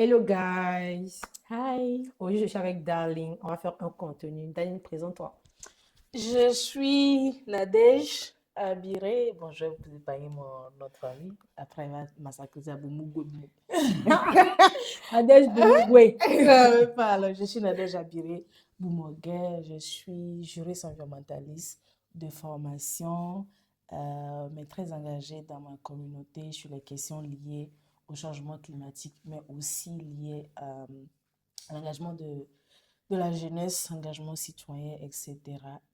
Hello guys, Hi, aujourd'hui je suis avec Darling, on va faire un contenu. Darling, présente-toi. je suis Nadège Abiré. Bon, je vais vous épargner notre famille. Après, il va massacrer à Boumou. Adège Boumoué. Voilà, je suis Nadège Abiré Boumoguer. Je suis juriste environnementaliste de formation, mais très engagée dans ma communauté sur les questions liées au changement climatique, mais aussi liées à l'engagement de la jeunesse, engagement citoyen, etc.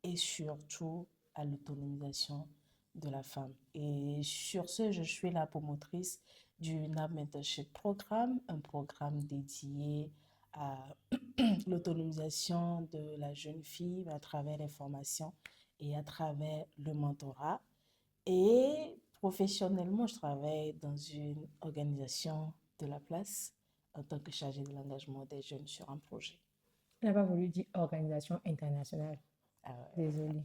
Et surtout à l'autonomisation de la femme. Et sur ce, je suis la promotrice du NAB Mentorship Programme, un programme dédié à l'autonomisation de la jeune fille à travers les formations et à travers le mentorat. Et professionnellement, je travaille dans une organisation de la place en tant que chargée de l'engagement des jeunes sur un projet. Elle n'a pas voulu dire organisation internationale. Ah ouais. Désolée.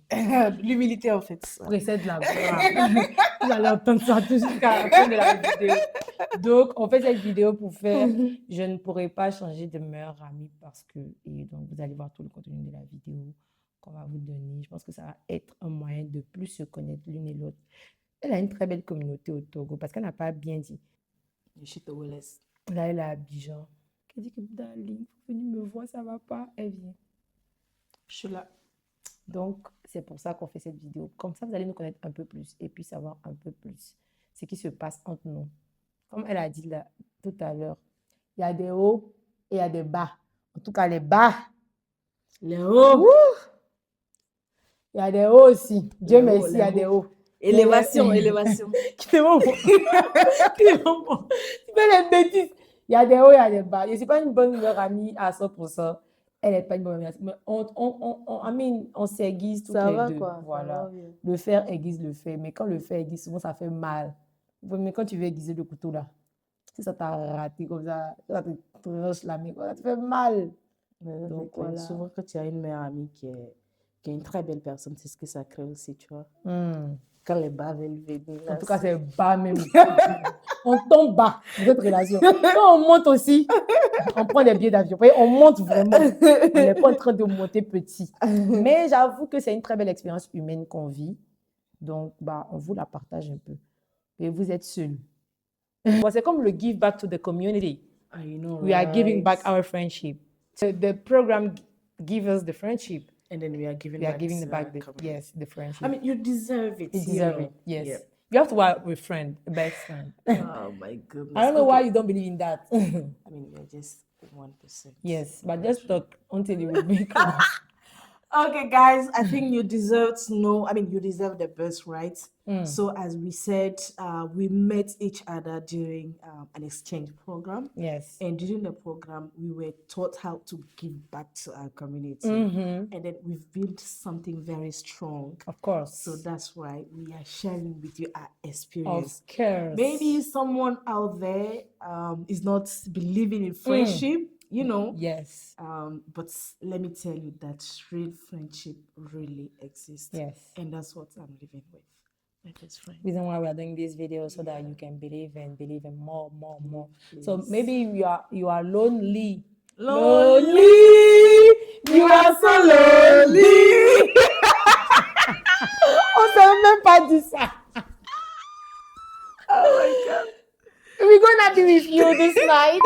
L'humilité, en fait. Ça. Précède la gloire. Vous allez entendre ça tout jusqu'à la fin de la vidéo. Donc, on fait cette vidéo pour faire je ne pourrai pas changer de meilleure amie parce que, et donc vous allez voir tout le contenu de la vidéo qu'on va vous donner. Je pense que ça va être un moyen de plus se connaître l'une et l'autre. Elle a une très belle communauté au Togo parce qu'elle n'a pas bien dit. Je suis togolaise. Là, elle est à Abidjan. Elle dit que Darling, venez me voir, ça va pas. Elle vient. Je suis là. Donc, c'est pour ça qu'on fait cette vidéo. Comme ça, vous allez nous connaître un peu plus et puis savoir un peu plus ce qui se passe entre nous. Comme elle a dit là, tout à l'heure, il y a des hauts et il y a des bas. En tout cas, les bas. Les hauts. Il y a des hauts aussi. Dieu Les hauts, merci, il y a les des hauts. Élévation, élévation. Tu fais mon Tu fais les bêtises. Il y a des hauts, il y a des bas. Je ne suis pas une bonne meilleure amie à 100%. Elle n'est pas une bonne amie. Mais on s'aiguise toutes Ça les va deux. quoi? Voilà. Ça va bien. Le fer aiguise le fer. Mais quand le fer aiguise, souvent ça fait mal. Mais quand tu veux aiguiser le couteau là, si ça t'a raté comme ça te tranche la main, ça te fait mal. Donc, voilà. Souvent, quand tu as une meilleure amie qui est une très belle personne, c'est ce que ça crée aussi, tu vois. Quand les bas veulent venir. En tout cas, c'est bas même. On tombe bas dans cette relation. Quand on monte aussi, on prend des billets d'avion. On monte vraiment. On n'est pas en train de monter petit. Mais j'avoue que c'est une très belle expérience humaine qu'on vit. Donc, on vous la partage un peu. Et vous êtes seuls. C'est comme le give back to the community. I know, We are giving back our friendship. So the program gives us the friendship. And then we are giving We are back giving to back the the friendship. I mean, you deserve it. You deserve it, yes. Yeah. You have to work with friend, a best friend. Oh my goodness. I don't know why you don't believe in that. I mean, you're just 1%. Yes, but just talk until you will make it. Okay, guys, I think you deserve to know. I mean, you deserve the best, right? So, as we said, we met each other during an exchange program. Yes. And during the program, we were taught how to give back to our community. And then we've built something very strong. Of course. So, that's why we are sharing with you our experience. Of course. Maybe someone out there is not believing in friendship. You know, Yes. But let me tell you that real friendship really exists. Yes. And that's what I'm living with. My best friend. Reason why we are doing this video so that you can believe in more. Please. So maybe you are lonely. Lonely. You are so lonely. On s'est même pas dit ça. Oh my God. We're gonna be with you this night.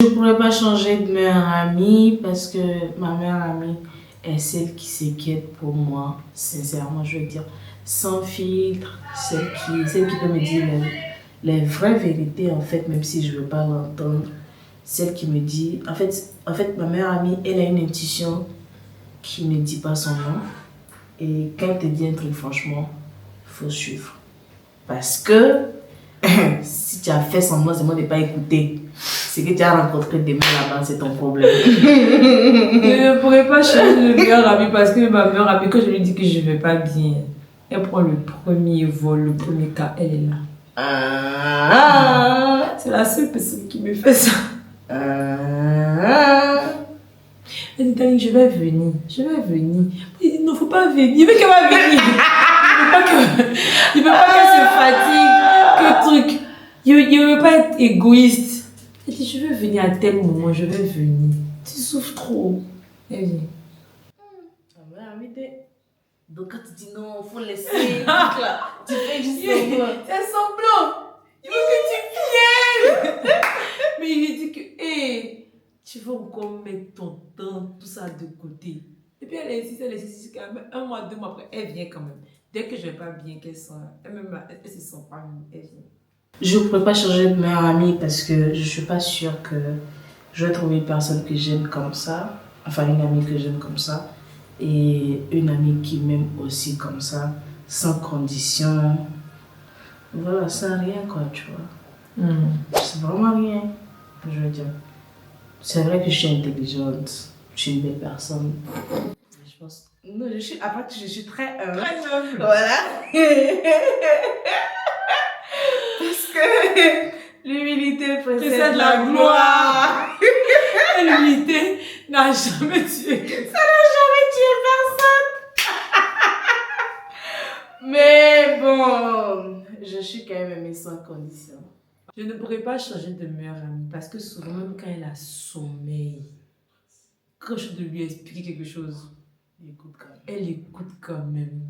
Je ne pourrais pas changer de meilleure amie parce que ma meilleure amie est celle qui s'inquiète pour moi, sincèrement, je veux dire, sans filtre, celle qui peut me dire les vraies vérités, en fait, même si je ne veux pas l'entendre. Celle qui me dit, en fait, ma meilleure amie, elle a une intuition qui ne dit pas son nom. Et quand elle te dit un truc, franchement, il faut suivre. Parce que si tu as fait semblant de ne pas écouter, c'est que tu as rencontré des mecs là-bas, c'est ton problème. Je ne pourrais pas changer de meilleure amie parce que ma meilleure amie, quand je lui dis que je ne vais pas bien, elle prend le premier vol, le premier cas, elle est là. C'est la seule personne qui me fait ça. Elle dit, Dani, je vais venir. Je vais venir. Il dit, non, faut pas venir. Il veut qu'elle va venir. Il veut pas qu'elle se fatigue. Que truc. Il veut pas être égoïste. Elle dit, je vais venir à tel moment, je vais venir. Tu souffres trop. Elle vient. Donc quand tu dis non, faut laisser. Tu fais juste semblant. C'est semblant. Il veut que tu viennes. Mais il lui dit que, hé, tu vas encore mettre ton temps, tout ça de côté. Et puis elle insiste quand même. 1 mois, 2 mois après, elle vient quand même. Dès que je vais pas bien, qu'elle sent, elle se sent pas mieux, elle vient. Je ne pourrais pas changer de meilleure amie parce que je suis pas sûre que je vais trouver une personne que j'aime comme ça. Enfin, une amie que j'aime comme ça. Et une amie qui m'aime aussi comme ça, sans condition. Voilà, sans rien quoi, tu vois. C'est vraiment rien, je veux dire. C'est vrai que je suis intelligente, je suis une belle personne. Je pense. Non, après, je suis très humble. Très humble. Voilà. Parce que l'humilité précède la gloire. L'humilité n'a jamais tué. Ça n'a jamais tué personne. Mais bon, je suis quand même aimée sans condition. Je ne pourrais pas changer de meilleure amie parce que souvent, même quand elle a sommeil, quand je dois lui expliquer quelque chose, elle écoute quand même.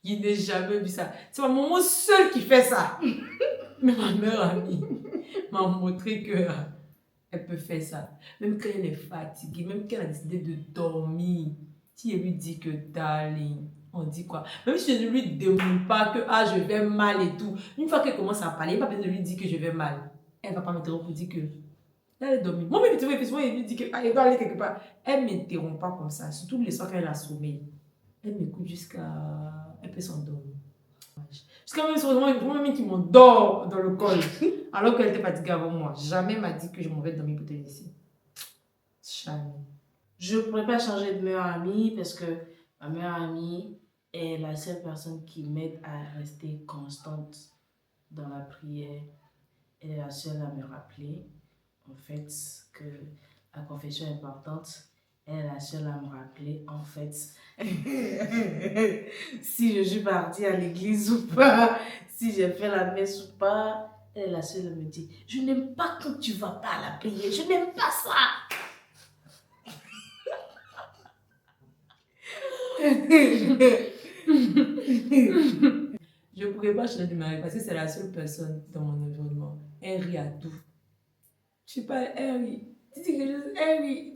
Il n'est jamais vu ça. C'est ma maman seule qui fait ça. Mais ma meilleure amie m'a montré que elle peut faire ça. Même quand elle est fatiguée, même quand elle a décidé de dormir, si elle lui dit que darling, on dit quoi? Même si je ne lui demande pas que je vais mal et tout, une fois qu'elle commence à parler, il n'y a pas besoin de lui dire que je vais mal. Elle ne va pas m'interrompre pour dire que elle est dormie. Moi, même tu vois, effectivement, elle lui dit qu'elle doit aller quelque part. Elle ne m'interrompt pas comme ça, surtout les soirs quand elle a sommeil. Elle m'écoute jusqu'à. Elle peut s'endormir. Jusqu'à même, c'est moi-même qui m'endort dans le col, alors qu'elle était fatiguée avant moi. Jamais m'a dit que je m'en vais dormir pour te laisser. Jamais. Je ne pourrais pas changer de meilleure amie parce que ma meilleure amie est la seule personne qui m'aide à rester constante dans la prière. Elle est la seule à me rappeler, en fait, que la confession est importante. Elle est la seule à me rappeler, en fait, si je suis partie à l'église ou pas, si j'ai fait la messe ou pas. Elle est la seule à me dire, je n'aime pas quand tu vas pas à la prière, je n'aime pas ça. Je ne pourrais pas changer de mari parce que c'est la seule personne dans mon environnement. Elle rit à tout. Je sais pas, elle rit. Tu dis quelque chose, elle rit.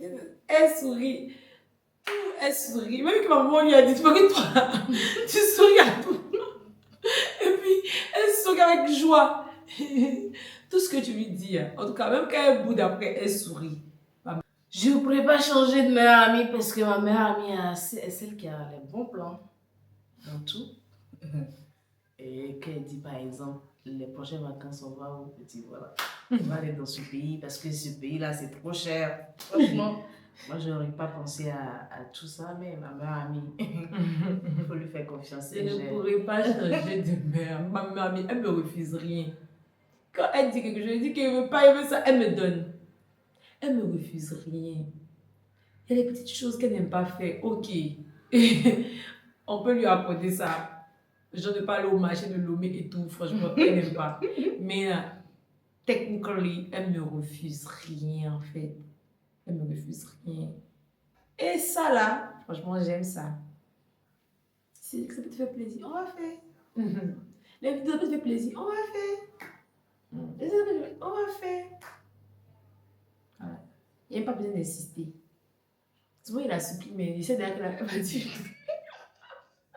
Elle sourit. Elle sourit. Même que ma maman lui a dit, tu vois que toi, tu souris à tout. Et puis, elle sourit avec joie. Tout ce que tu lui dis, en tout cas, même quand elle boude après, elle sourit. Je ne pourrais pas changer de meilleure amie parce que ma meilleure amie est celle qui a les bons plans dans tout. Et quand elle dit par exemple, les prochaines vacances, on va où? Elle dit voilà, on va aller dans ce pays parce que ce pays-là, c'est trop cher. Franchement, moi, je n'aurais pas pensé à tout ça, mais ma meilleure amie, il faut lui faire confiance. Je ne pourrais pas changer de meilleure amie. Ma meilleure amie, elle ne me refuse rien. Quand elle dit quelque chose, elle dit qu'elle ne veut pas, elle veut ça, elle me donne. Elle ne me refuse rien. Il y a des petites choses qu'elle n'aime pas faire. Ok. On peut lui apporter ça. Je ne pas aller au marché de Lomé et tout. Franchement, elle n'aime pas. Mais techniquement, elle me refuse rien en fait. Elle me refuse rien. Et ça là, franchement, j'aime ça. Si ça peut te faire plaisir, on va faire. Les vidéos peuvent te faire plaisir, on va faire. On va faire. Voilà. Il n'y a pas besoin d'insister. Souvent, il a supplié, mais il sait déjà qu'elle va dire.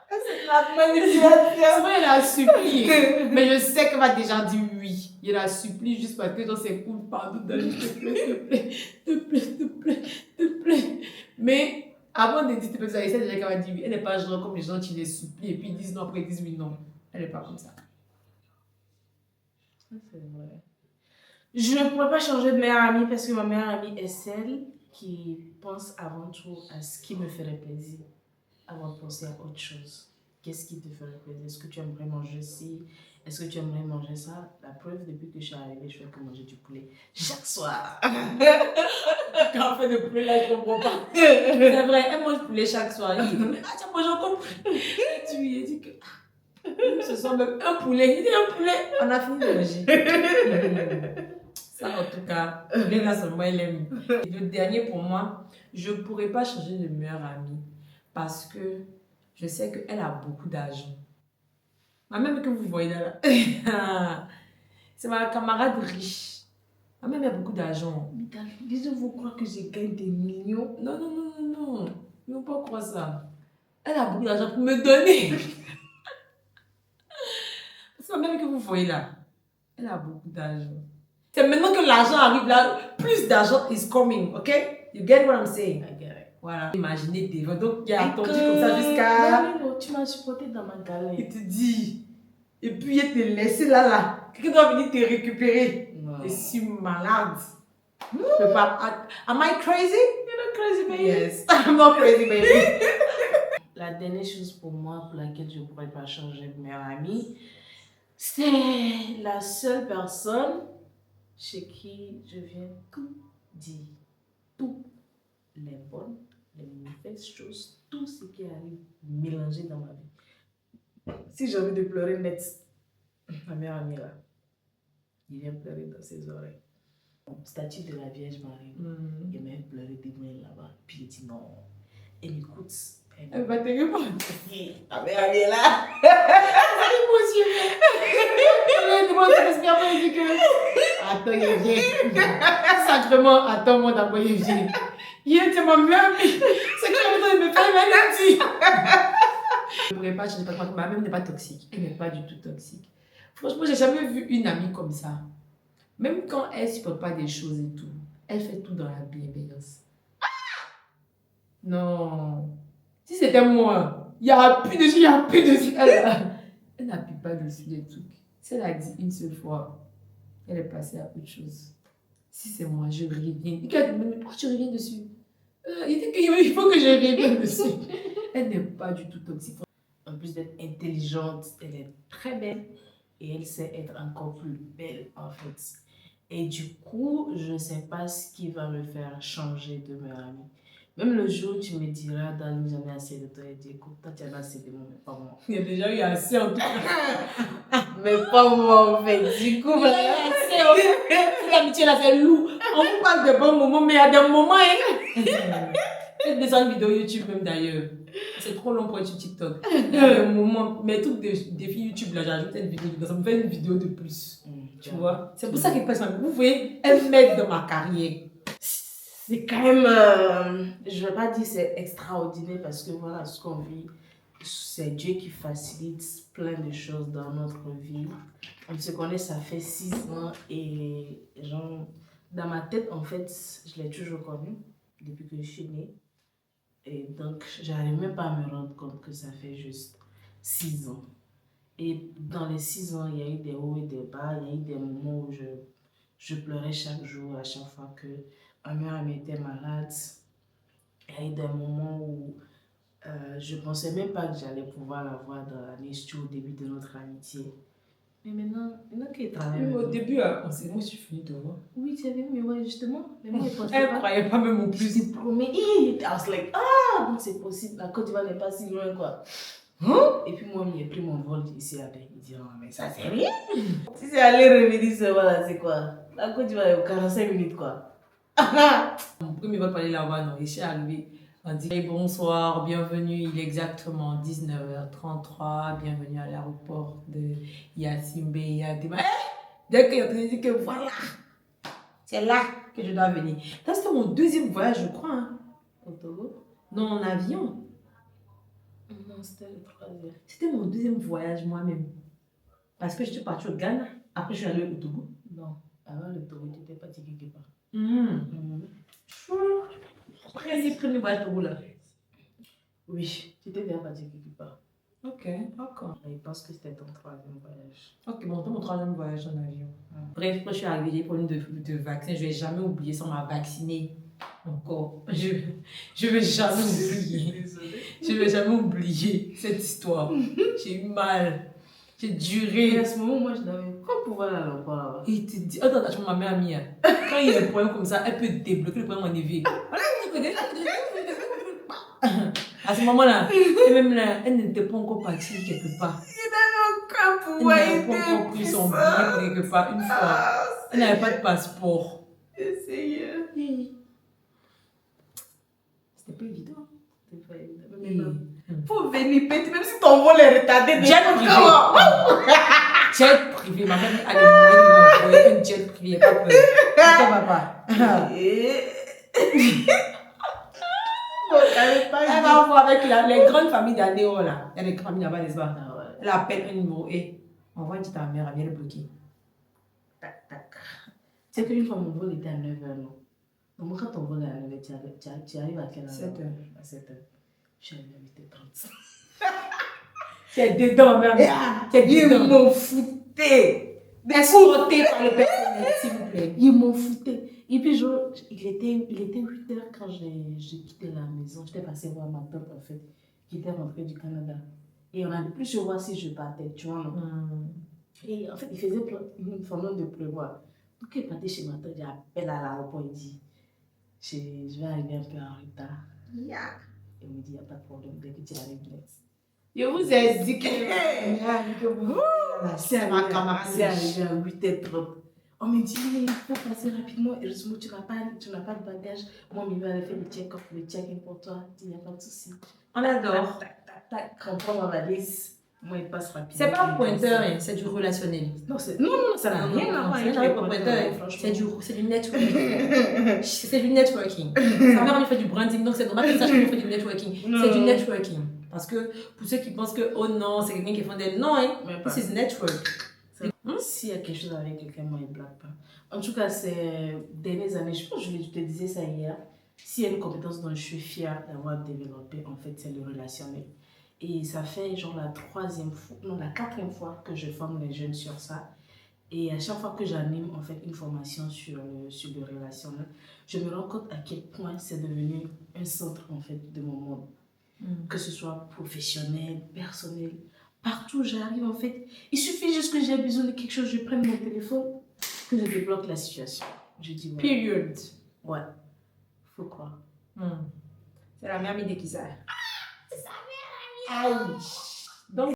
C'est la manipulation. Souvent, il a supplié, mais je sais qu'elle va déjà dire oui. Il a supplié juste parce que dans ses coups, pardon, s'il te plaît, s'il te plaît, s'il te plaît, s'il te plaît, s'il te plaît. Mais avant de dire s'il te plaît, il sait déjà qu'elle va dire oui. Elle n'est pas genre comme les gens qui les supplient et puis ils disent non, après ils disent oui, non. Elle n'est pas comme ça. C'est vrai. Je ne pourrais pas changer de meilleure amie parce que ma meilleure amie est celle qui pense avant tout à ce qui me ferait plaisir avant de penser à autre chose. Qu'est-ce qui te ferait plaisir? Est-ce que tu aimerais manger ci? est-ce que tu aimerais manger ça? La preuve, depuis que je suis arrivée, je fais que manger du poulet chaque soir. Quand on fait de poulet, là, je comprends pas. C'est vrai, elle mange poulet chaque soir. Il dit, mais tu as mangé encore poulet. Et tu lui dis que ce soir même un poulet. Il dit un poulet. On a fini de manger. Ça, en tout cas, poulet là seulement, elle aime. Et le dernier pour moi, je ne pourrais pas changer de meilleure amie parce que je sais qu'elle a beaucoup d'argent. Ma mère que vous voyez là, c'est ma camarade riche. Ma mère a beaucoup d'argent. Les gens vont croire que je gagne des millions. Non, non, non, non, non. Ils ne vont pas croire ça. Elle a beaucoup d'argent pour me donner. C'est ma mère que vous voyez là. Elle a beaucoup d'argent. C'est maintenant que l'argent arrive là, plus d'argent is coming, ok? You get what I'm saying? I get it. Voilà. Imaginez des vents. Donc, il a attendu comme ça jusqu'à... Non, tu m'as supporté dans ma galère. Il te dit. Et puis, il te laisse là. Quelqu'un doit venir te récupérer. Non. Je suis malade. Je peux pas... Am I crazy? You're not crazy, baby. Yes. I'm not crazy, baby. La dernière chose pour moi pour laquelle je ne pourrais pas changer de meilleure amie, c'est la seule personne chez qui je viens tout dire. Toutes les bonnes, les mauvaises choses, tout ce qui arrive mélangé dans ma vie. Si j'ai envie de pleurer net, ma meilleure amie là, il vient pleurer dans ses oreilles. Statue de la Vierge Marie, il m'a pleuré des mains là-bas, puis il dit non. Elle m'écoute. Elle va te répondre. Ma meilleure amie est là. Moi, je respire pas, il dit que... Attends, il vient. Sacrement, attends-moi d'abord, il vient. Il est ma meilleure amie. C'est que j'ai envie de me faire maladie. Je ne pourrais pas changer parce que ma mère n'est pas toxique. Elle n'est pas du tout toxique. Franchement, j'ai jamais vu une amie comme ça. Même quand elle ne supporte pas des choses et tout, elle fait tout dans la bienveillance. Non. Si c'était moi, il n'y a plus de il n'y a plus de Elle n'appuie pas dessus des trucs. Si elle a dit une seule fois, elle est passée à autre chose. Si c'est moi, je reviens. Mais pourquoi tu reviens dessus? Il dit qu'il faut que je revienne dessus. Elle n'est pas du tout toxique. En plus d'être intelligente, elle est très belle et elle sait être encore plus belle en fait. Et du coup, je ne sais pas ce qui va me faire changer de meilleure amie. Même le jour où tu me diras, Dan, j'en ai assez de toi, et dis, écoute, toi tu en as assez de moi, mais pas moi. Il y a déjà eu assez en tout cas. Mais pas moi en fait. Du coup, Il y a eu assez en fait. L'amitié là, c'est lourd. On vous parle de bons moments, mais il y a des moments, hein. Faites des vidéos YouTube même d'ailleurs. C'est trop long pour être sur TikTok. Il y a des moments, mes trucs de filles YouTube là, j'ajoute une vidéo dedans, ça me fait une vidéo de plus. Tu vois? C'est pour ça qu'elle passe ma vie. Vous voyez, elle m'aide dans ma carrière. c'est quand même, je ne vais pas dire c'est extraordinaire parce que voilà, ce qu'on vit, c'est Dieu qui facilite plein de choses dans notre vie. On se connaît, ça fait 6 ans et genre, dans ma tête, en fait, je l'ai toujours connu depuis que je suis née. Et donc, j'arrive même pas à me rendre compte que ça fait juste 6 ans. Et dans les 6 ans, il y a eu des hauts et des bas, il y a eu des moments où je pleurais chaque jour, à chaque fois que ma mère amie était malade. Il y a eu des moments où je ne pensais même pas que j'allais pouvoir la voir dans l'année, surtout au début de notre amitié. Mais maintenant qu'elle travaille. Même au début, moi, je suis finie de voir. Oui, tu avais vu, mais ouais, justement. Mais moi, elle ne croyait pas même au plus. Je te promets. I was like, ah, donc c'est possible. La Côte d'Ivoire n'est pas si loin, quoi. Hein? Et puis moi, j'ai pris mon vol ici à Paris. Il dit, oh, mais ça, c'est rien. Si c'est aller revenir, c'est voilà, c'est quoi? La Côte d'Ivoire est aux 45 minutes, quoi. Mon premier vol pour aller là-bas, non, je suis arrivée. On dit bonsoir, bienvenue, il est exactement 19h33, bienvenue à l'aéroport de Yacimbe, Yadima. Dès qu'il a dit que voilà, c'est là que je dois venir. Ça, c'était mon deuxième voyage, je crois. Hein. Au Togo? Non, en avion. Non, c'était le 3e. C'était mon deuxième voyage moi-même. Parce que je suis partie au Ghana, après je suis allée au Togo. Non, avant le Togo, tu n'étais partie quelque part. J'ai pris le voyage au Togo là. Oui, tu étais déjà partie quelque part. Ok, d'accord. Je pense que c'était ton 3e voyage. Ok, bon, c'était mon 3e voyage en avion. Bref, quand je suis arrivée, j'ai pris de vaccin. Je ne vais jamais oublier ça, on m'a vacciné encore. Je vais jamais oublier. Désolée. Je vais jamais oublier cette histoire. J'ai eu mal. J'ai Et duré. à ce moment, moi, je n'avais pas pouvoir aller encore là-bas. Et il te dit, attends, attends, ma mère amie, quand il y a un problème comme ça, elle peut débloquer le problème en éveil. À ce moment-là, et même là, elle n'était pas encore partie quelque part. Aucun Elle n'avait pas encore pris son billet pour quelque part une fois. Elle n'avait pas de passeport. Seigneur. C'était pas évident. C'est pas évident. Et- Mais faut venir péter, même si ton vol est retardé. Jet privé. Jet privé. Ma mère a les moyens de m'envoyer un jet privé. Il n'y a pas peur. Ok, papa. Elle va voir avec les grandes familles d'Adéo là. Il y a des grandes familles là-bas, n'est-ce pas? Ah ouais. Elle appelle un numéro et envoie dit ta mère, elle vient le bloquer. Tac, tac. Tu sais qu'une fois, mon vol était à 9h, non? Donc, moi, quand ton vol est à 9h, tu arrives à quelle heure? 7 heures. À 7h. Je suis arrivée à 8h30. Tu es dedans, ma mère. Tu es Ils dedans. m'ont fouté. Escorté par le personnel, s'il vous plaît. Ils m'ont fouté. Et puis, genre, il était 8h quand j'ai quitté la maison. J'étais passée voir ma tante, en fait, qui était rentrée du Canada. Et on n'allait plus se voir si je partais, tu vois, non? Et en fait, il faisait pendant de pleuvoir. Donc, il partait chez ma tante, j'appelle à l'aéroport, il dit, je vais arriver un peu en retard. Yeah. Il me dit, il n'y a pas de problème, dès que tu arrives, next. Je vous ai dit que C'est ma camarade. C'est arrivé à 8h30. On me dit, mais il faut passer rapidement. Heureusement, tu n'as pas de bagage. Moi, il va aller faire le check-up, le check-in pour toi. Il n'y a pas de souci. on adore. Tac, tac, tac. On prend ma valise. Moi, il passe rapidement. C'est pas un pointeur, hein, c'est du relationnel. Non, ça n'a rien à voir avec C'est les un pointeurs, pointeur, franchement. c'est du networking. C'est du networking. Sa mère, il fait du branding, donc c'est normal que ça fait du networking. Non. C'est du networking. Parce que pour ceux qui pensent que, oh non, c'est quelqu'un qui fait des. Non, hein. Mais pas. This is network. S'il y a quelque chose avec quelqu'un, moi, il ne blague pas. En tout cas, ces dernières années, je pense que je te disais ça hier, s'il y a une compétence dont je suis fière d'avoir développé, en fait, c'est le relationnel. Et ça fait genre la quatrième fois que je forme les jeunes sur ça. Et à chaque fois que j'anime en fait une formation sur le relationnel, je me rends compte à quel point c'est devenu un centre en fait de mon monde. Que ce soit professionnel, personnel, partout où j'arrive en fait. Il suffit juste que j'ai besoin de quelque chose, je prenne mon téléphone, que je débloque la situation. Je dis ouais. Period. Ouais. Faut croire. C'est la mère amie de Kizar. C'est sa mère amie. Aïe. Donc,